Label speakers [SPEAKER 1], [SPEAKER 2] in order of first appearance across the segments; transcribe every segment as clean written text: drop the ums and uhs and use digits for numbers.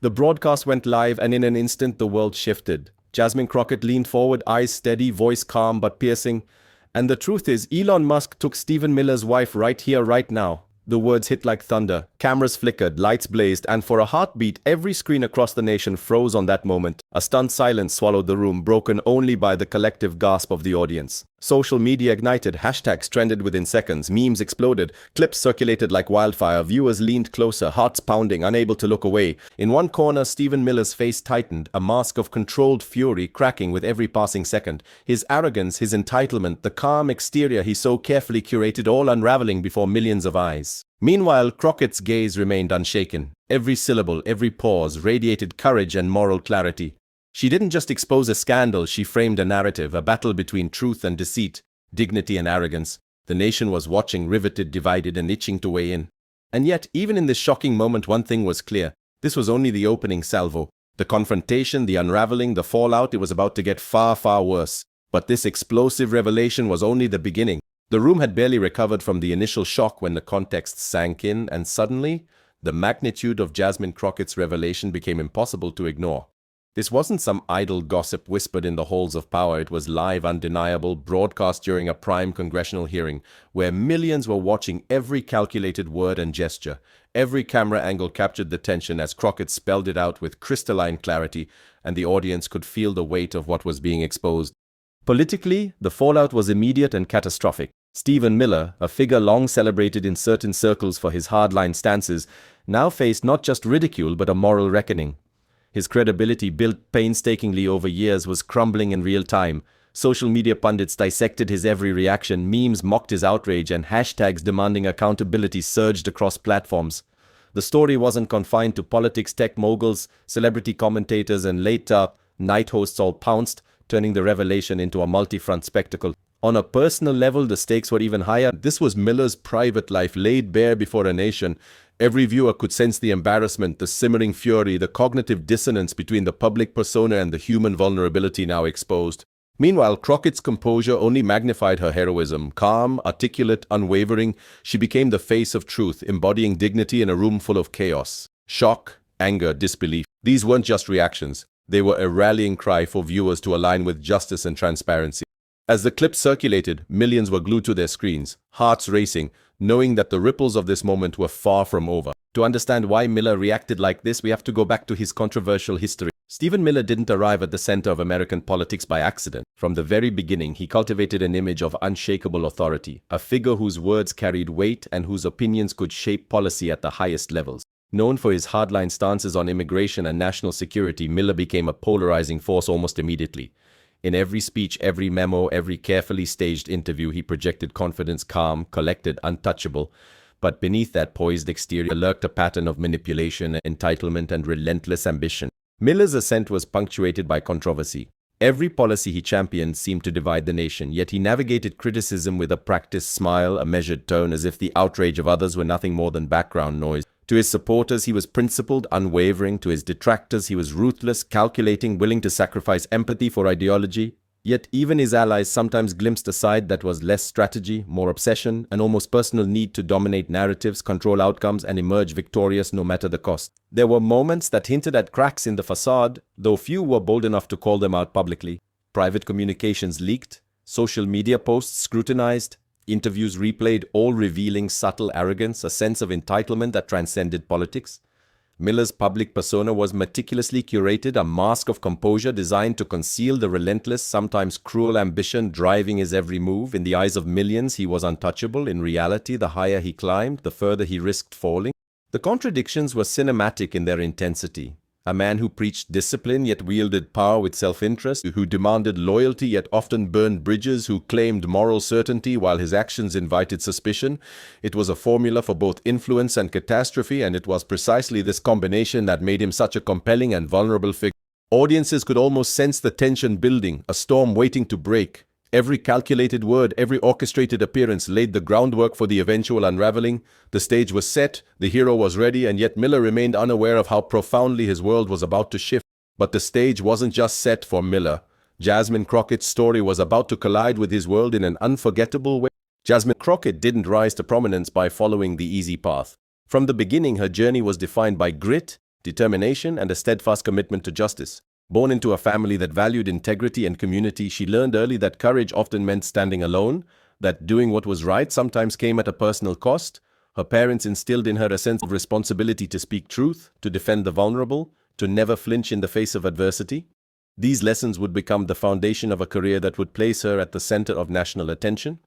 [SPEAKER 1] The broadcast went live, and in an instant the world shifted. Jasmine Crockett leaned forward, eyes steady, voice calm but piercing. And the truth is, Elon Musk took Stephen Miller's wife right here, right now. The words hit like thunder. Cameras flickered, lights blazed, and for a heartbeat, every screen across the nation froze on that moment. A stunned silence swallowed the room, broken only by the collective gasp of the audience. Social media ignited, hashtags trended within seconds, memes exploded, clips circulated like wildfire, viewers leaned closer, hearts pounding, unable to look away. In one corner, Stephen Miller's face tightened, a mask of controlled fury cracking with every passing second. His arrogance, his entitlement, the calm exterior he so carefully curated, all unraveling before millions of eyes. Meanwhile, Crockett's gaze remained unshaken. Every syllable, every pause radiated courage and moral clarity. She didn't just expose a scandal, she framed a narrative, a battle between truth and deceit, dignity and arrogance. The nation was watching, riveted, divided, and itching to weigh in. And yet, even in this shocking moment, one thing was clear. This was only the opening salvo. The confrontation, the unraveling, the fallout, it was about to get far, far worse. But this explosive revelation was only the beginning. The room had barely recovered from the initial shock when the context sank in, and suddenly, the magnitude of Jasmine Crockett's revelation became impossible to ignore. This wasn't some idle gossip whispered in the halls of power. It was live, undeniable, broadcast during a prime congressional hearing, where millions were watching every calculated word and gesture. Every camera angle captured the tension as Crockett spelled it out with crystalline clarity, and the audience could feel the weight of what was being exposed. Politically, the fallout was immediate and catastrophic. Stephen Miller, a figure long celebrated in certain circles for his hardline stances, now faced not just ridicule but a moral reckoning. His credibility, built painstakingly over years, was crumbling in real time. Social media pundits dissected his every reaction, memes mocked his outrage, and hashtags demanding accountability surged across platforms. The story wasn't confined to politics. Tech moguls, celebrity commentators, and late-night hosts all pounced, turning the revelation into a multi-front spectacle. On a personal level, the stakes were even higher. This was Miller's private life laid bare before a nation. Every viewer could sense the embarrassment, the simmering fury, the cognitive dissonance between the public persona and the human vulnerability now exposed. Meanwhile, Crockett's composure only magnified her heroism. Calm, articulate, unwavering, she became the face of truth, embodying dignity in a room full of chaos. Shock, anger, disbelief. These weren't just reactions. They were a rallying cry for viewers to align with justice and transparency. As the clip circulated, millions were glued to their screens, hearts racing, knowing that the ripples of this moment were far from over. To understand why Miller reacted like this, we have to go back to his controversial history. Stephen Miller didn't arrive at the center of American politics by accident. From the very beginning, he cultivated an image of unshakable authority, a figure whose words carried weight and whose opinions could shape policy at the highest levels. Known for his hardline stances on immigration and national security, Miller became a polarizing force almost immediately. In every speech, every memo, every carefully staged interview, he projected confidence, calm, collected, untouchable. But beneath that poised exterior lurked a pattern of manipulation, entitlement, and relentless ambition. Miller's ascent was punctuated by controversy. Every policy he championed seemed to divide the nation, yet he navigated criticism with a practiced smile, a measured tone, as if the outrage of others were nothing more than background noise. To his supporters, he was principled, unwavering. To his detractors, he was ruthless, calculating, willing to sacrifice empathy for ideology. Yet even his allies sometimes glimpsed a side that was less strategy, more obsession, an almost personal need to dominate narratives, control outcomes, and emerge victorious no matter the cost. There were moments that hinted at cracks in the facade, though few were bold enough to call them out publicly. Private communications leaked, social media posts scrutinized, interviews replayed, all revealing subtle arrogance, a sense of entitlement that transcended politics. Miller's public persona was meticulously curated, a mask of composure designed to conceal the relentless, sometimes cruel ambition driving his every move. In the eyes of millions, he was untouchable. In reality, the higher he climbed, the further he risked falling. The contradictions were cinematic in their intensity. A man who preached discipline yet wielded power with self-interest, who demanded loyalty yet often burned bridges, who claimed moral certainty while his actions invited suspicion. It was a formula for both influence and catastrophe, and it was precisely this combination that made him such a compelling and vulnerable figure. Audiences could almost sense the tension building, a storm waiting to break. Every calculated word, every orchestrated appearance laid the groundwork for the eventual unraveling. The stage was set, the hero was ready, and yet Miller remained unaware of how profoundly his world was about to shift. But the stage wasn't just set for Miller. Jasmine Crockett's story was about to collide with his world in an unforgettable way. Jasmine Crockett didn't rise to prominence by following the easy path. From the beginning, her journey was defined by grit, determination, and a steadfast commitment to justice. Born into a family that valued integrity and community, she learned early that courage often meant standing alone, that doing what was right sometimes came at a personal cost. Her parents instilled in her a sense of responsibility to speak truth, to defend the vulnerable, to never flinch in the face of adversity. These lessons would become the foundation of a career that would place her at the center of national attention.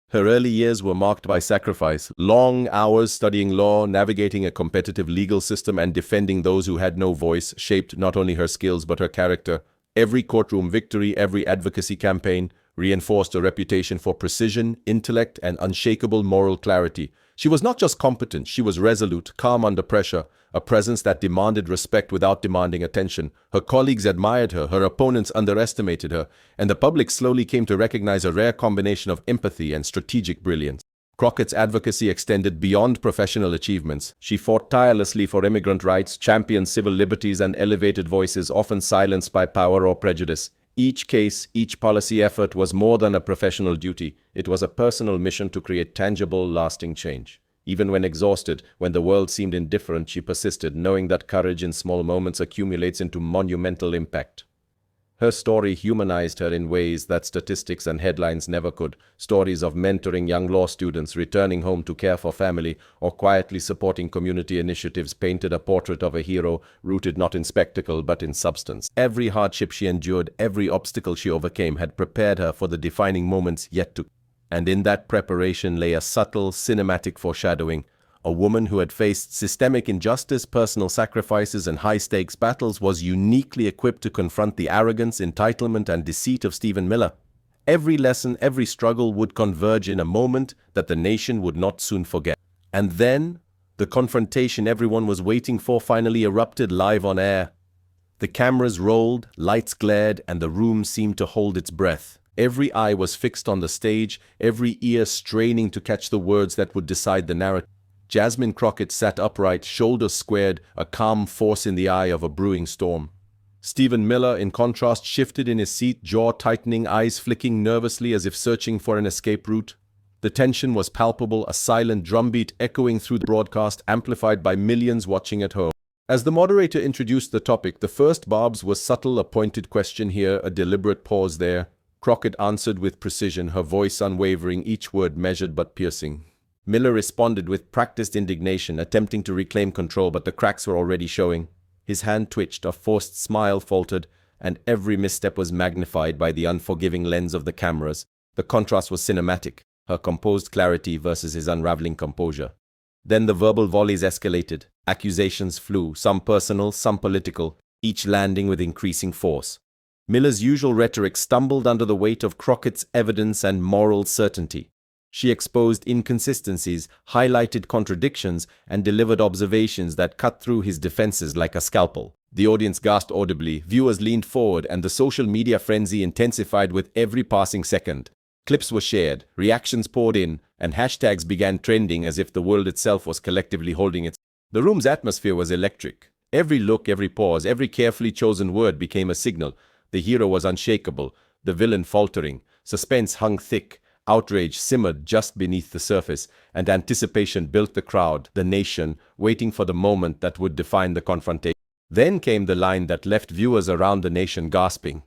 [SPEAKER 1] Her early years were marked by sacrifice, long hours studying law, navigating a competitive legal system, and defending those who had no voice, shaped not only her skills but her character. Every courtroom victory, every advocacy campaign, reinforced a reputation for precision, intellect, and unshakable moral clarity. She was not just competent, she was resolute, calm under pressure, a presence that demanded respect without demanding attention. Her colleagues admired her, her opponents underestimated her, and the public slowly came to recognize a rare combination of empathy and strategic brilliance. Crockett's advocacy extended beyond professional achievements. She fought tirelessly for immigrant rights, championed civil liberties, and elevated voices often silenced by power or prejudice. Each case, each policy effort was more than a professional duty. It was a personal mission to create tangible, lasting change. Even when exhausted, when the world seemed indifferent, she persisted, knowing that courage in small moments accumulates into monumental impact. Her story humanized her in ways that statistics and headlines never could. Stories of mentoring young law students, returning home to care for family, or quietly supporting community initiatives painted a portrait of a hero rooted not in spectacle but in substance. Every hardship she endured, every obstacle she overcame had prepared her for the defining moments yet to come. And in that preparation lay a subtle, cinematic foreshadowing. A woman who had faced systemic injustice, personal sacrifices, and high-stakes battles was uniquely equipped to confront the arrogance, entitlement, and deceit of Stephen Miller. Every lesson, every struggle would converge in a moment that the nation would not soon forget. And then, the confrontation everyone was waiting for finally erupted live on air. The cameras rolled, lights glared, and the room seemed to hold its breath. Every eye was fixed on the stage, every ear straining to catch the words that would decide the narrative. Jasmine Crockett sat upright, shoulders squared, a calm force in the eye of a brewing storm. Stephen Miller, in contrast, shifted in his seat, jaw tightening, eyes flicking nervously as if searching for an escape route. The tension was palpable, a silent drumbeat echoing through the broadcast, amplified by millions watching at home. As the moderator introduced the topic, the first barbs was subtle, a pointed question here, a deliberate pause there. Crockett answered with precision, her voice unwavering, each word measured but piercing. Miller responded with practiced indignation, attempting to reclaim control, but the cracks were already showing. His hand twitched, a forced smile faltered, and every misstep was magnified by the unforgiving lens of the cameras. The contrast was cinematic, her composed clarity versus his unraveling composure. Then the verbal volleys escalated. Accusations flew, some personal, some political, each landing with increasing force. Miller's usual rhetoric stumbled under the weight of Crockett's evidence and moral certainty. She exposed inconsistencies, highlighted contradictions, and delivered observations that cut through his defenses like a scalpel. The audience gasped audibly, viewers leaned forward, and the social media frenzy intensified with every passing second. Clips were shared, reactions poured in, and hashtags began trending as if the world itself was collectively holding its. The room's atmosphere was electric. Every look, every pause, every carefully chosen word became a signal. The hero was unshakable, the villain faltering. Suspense hung thick, outrage simmered just beneath the surface, and anticipation built the crowd, the nation, waiting for the moment that would define the confrontation. Then came the line that left viewers around the nation gasping.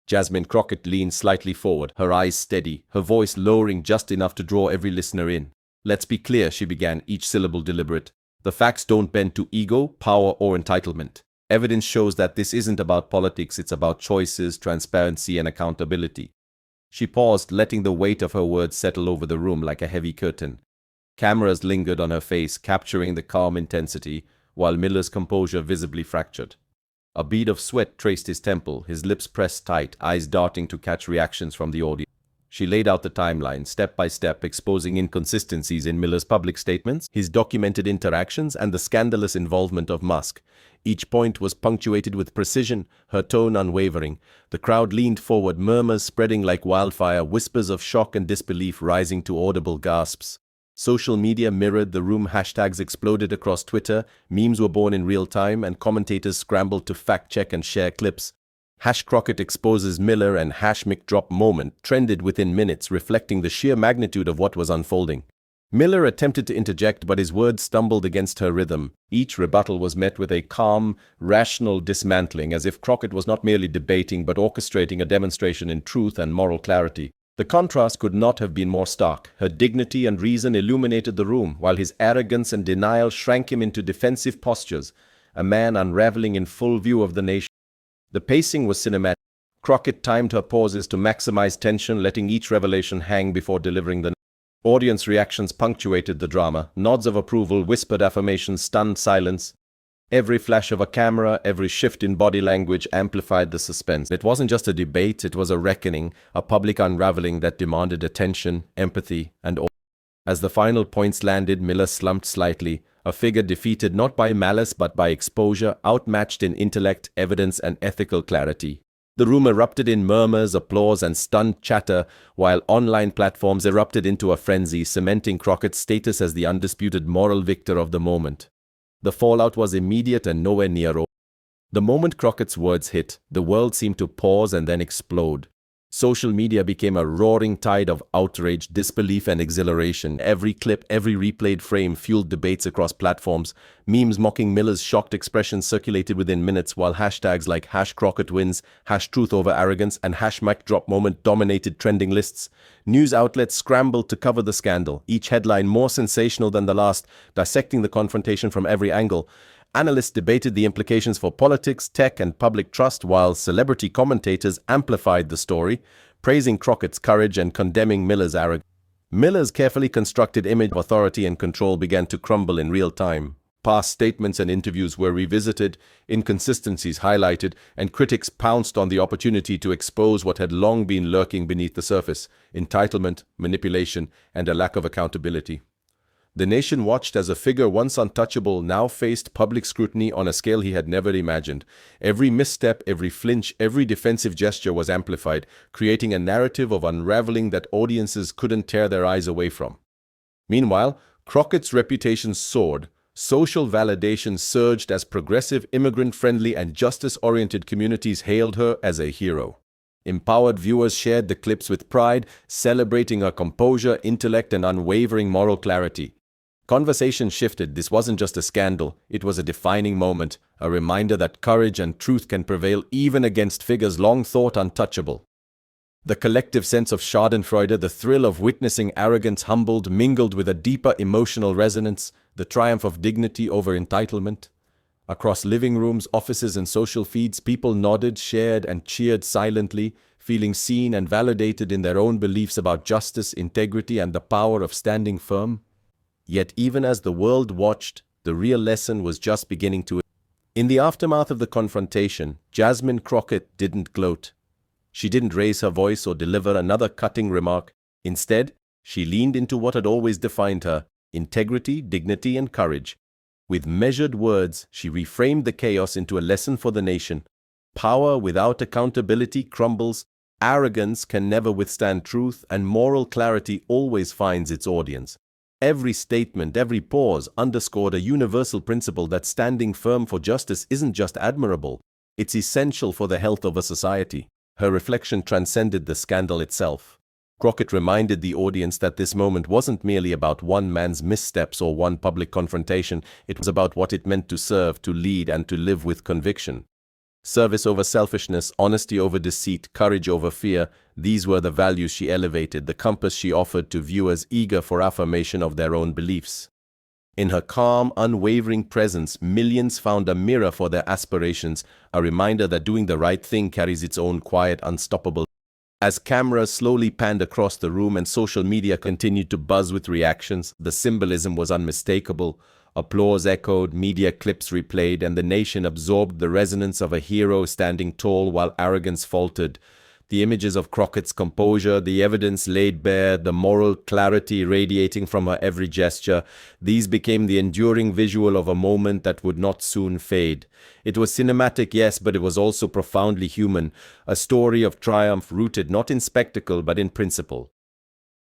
[SPEAKER 1] Jasmine Crockett leaned slightly forward, her eyes steady, her voice lowering just enough to draw every listener in. "Let's be clear," she began, each syllable deliberate. "The facts don't bend to ego, power, or entitlement. Evidence shows that this isn't about politics, it's about choices, transparency, and accountability." She paused, letting the weight of her words settle over the room like a heavy curtain. Cameras lingered on her face, capturing the calm intensity, while Miller's composure visibly fractured. A bead of sweat traced his temple, his lips pressed tight, eyes darting to catch reactions from the audience. She laid out the timeline, step by step, exposing inconsistencies in Miller's public statements, his documented interactions, and the scandalous involvement of Musk. Each point was punctuated with precision, her tone unwavering. The crowd leaned forward, murmurs spreading like wildfire, whispers of shock and disbelief rising to audible gasps. Social media mirrored the room, hashtags exploded across Twitter, memes were born in real time, and commentators scrambled to fact-check and share clips. #Crockett exposes Miller and #McDrop moment trended within minutes, reflecting the sheer magnitude of what was unfolding. Miller attempted to interject, but his words stumbled against her rhythm. Each rebuttal was met with a calm, rational dismantling, as if Crockett was not merely debating but orchestrating a demonstration in truth and moral clarity. The contrast could not have been more stark. Her dignity and reason illuminated the room, while his arrogance and denial shrank him into defensive postures, a man unraveling in full view of the nation. The pacing was cinematic. Crockett timed her pauses to maximize tension, letting each revelation hang before delivering the audience reactions punctuated the drama. Nods of approval, whispered affirmations, stunned silence. Every flash of a camera, every shift in body language amplified the suspense. It wasn't just a debate, it was a reckoning, a public unraveling that demanded attention, empathy, and awe. As the final points landed, Miller slumped slightly, a figure defeated not by malice but by exposure, outmatched in intellect, evidence, and ethical clarity. The room erupted in murmurs, applause, and stunned chatter, while online platforms erupted into a frenzy, cementing Crockett's status as the undisputed moral victor of the moment. The fallout was immediate and nowhere near over. The moment Crockett's words hit, the world seemed to pause and then explode. Social media became a roaring tide of outrage, disbelief, and exhilaration. Every clip, every replayed frame fueled debates across platforms. Memes mocking Miller's shocked expressions circulated within minutes, while hashtags like #CrockettWins, #TruthOverArrogance, and #MicDropMoment dominated trending lists. News outlets scrambled to cover the scandal, each headline more sensational than the last, dissecting the confrontation from every angle. Analysts debated the implications for politics, tech, and public trust, while celebrity commentators amplified the story, praising Crockett's courage and condemning Miller's arrogance. Miller's carefully constructed image of authority and control began to crumble in real time. Past statements and interviews were revisited, inconsistencies highlighted, and critics pounced on the opportunity to expose what had long been lurking beneath the surface: entitlement, manipulation, and a lack of accountability. The nation watched as a figure once untouchable now faced public scrutiny on a scale he had never imagined. Every misstep, every flinch, every defensive gesture was amplified, creating a narrative of unraveling that audiences couldn't tear their eyes away from. Meanwhile, Crockett's reputation soared. Social validation surged as progressive, immigrant-friendly, and justice-oriented communities hailed her as a hero. Empowered viewers shared the clips with pride, celebrating her composure, intellect, and unwavering moral clarity. Conversation shifted. This wasn't just a scandal, it was a defining moment, a reminder that courage and truth can prevail even against figures long thought untouchable. The collective sense of schadenfreude, the thrill of witnessing arrogance humbled, mingled with a deeper emotional resonance, the triumph of dignity over entitlement. Across living rooms, offices, and social feeds, people nodded, shared, and cheered silently, feeling seen and validated in their own beliefs about justice, integrity, and the power of standing firm. Yet even as the world watched, the real lesson was just beginning to. In the aftermath of the confrontation, Jasmine Crockett didn't gloat. She didn't raise her voice or deliver another cutting remark. Instead, she leaned into what had always defined her: integrity, dignity, and courage. With measured words, she reframed the chaos into a lesson for the nation. Power without accountability crumbles, arrogance can never withstand truth, and moral clarity always finds its audience. Every statement, every pause underscored a universal principle that standing firm for justice isn't just admirable, it's essential for the health of a society. Her reflection transcended the scandal itself. Crockett reminded the audience that this moment wasn't merely about one man's missteps or one public confrontation, it was about what it meant to serve, to lead, and to live with conviction. Service over selfishness, honesty over deceit, courage over fear, these were the values she elevated, the compass she offered to viewers eager for affirmation of their own beliefs. In her calm, unwavering presence, millions found a mirror for their aspirations, a reminder that doing the right thing carries its own quiet, unstoppable. As cameras slowly panned across the room and social media continued to buzz with reactions, the symbolism was unmistakable. Applause echoed, media clips replayed, and the nation absorbed the resonance of a hero standing tall while arrogance faltered. The images of Crockett's composure, the evidence laid bare, the moral clarity radiating from her every gesture, these became the enduring visual of a moment that would not soon fade. It was cinematic, yes, but it was also profoundly human, a story of triumph rooted not in spectacle but in principle.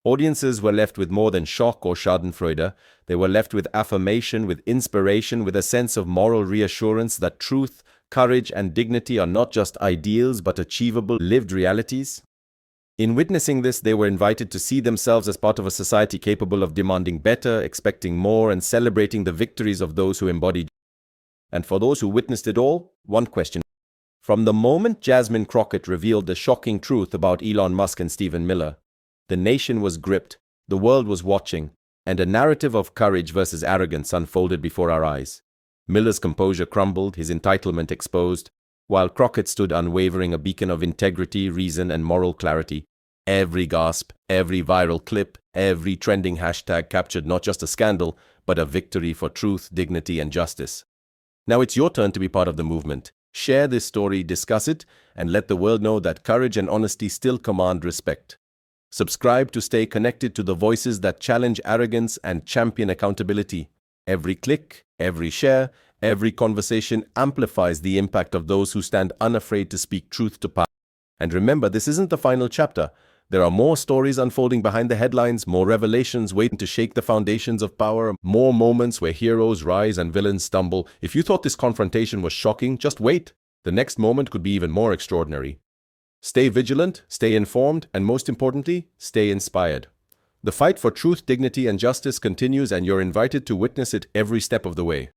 [SPEAKER 1] Audiences were left with more than shock or schadenfreude. They were left with affirmation, with inspiration, with a sense of moral reassurance that truth, courage, and dignity are not just ideals but achievable, lived realities. In witnessing this, they were invited to see themselves as part of a society capable of demanding better, expecting more, and celebrating the victories of those who embodied. And for those who witnessed it all, one question. From the moment Jasmine Crockett revealed the shocking truth about Elon Musk and Stephen Miller, the nation was gripped, the world was watching, and a narrative of courage versus arrogance unfolded before our eyes. Miller's composure crumbled, his entitlement exposed, while Crockett stood unwavering, a beacon of integrity, reason, and moral clarity. Every gasp, every viral clip, every trending hashtag captured not just a scandal, but a victory for truth, dignity, and justice. Now it's your turn to be part of the movement. Share this story, discuss it, and let the world know that courage and honesty still command respect. Subscribe to stay connected to the voices that challenge arrogance and champion accountability. Every click, every share, every conversation amplifies the impact of those who stand unafraid to speak truth to power. And remember, this isn't the final chapter. There are more stories unfolding behind the headlines, more revelations waiting to shake the foundations of power, more moments where heroes rise and villains stumble. If you thought this confrontation was shocking, just wait. The next moment could be even more extraordinary. Stay vigilant, stay informed, and most importantly, stay inspired. The fight for truth, dignity, and justice continues, and you're invited to witness it every step of the way.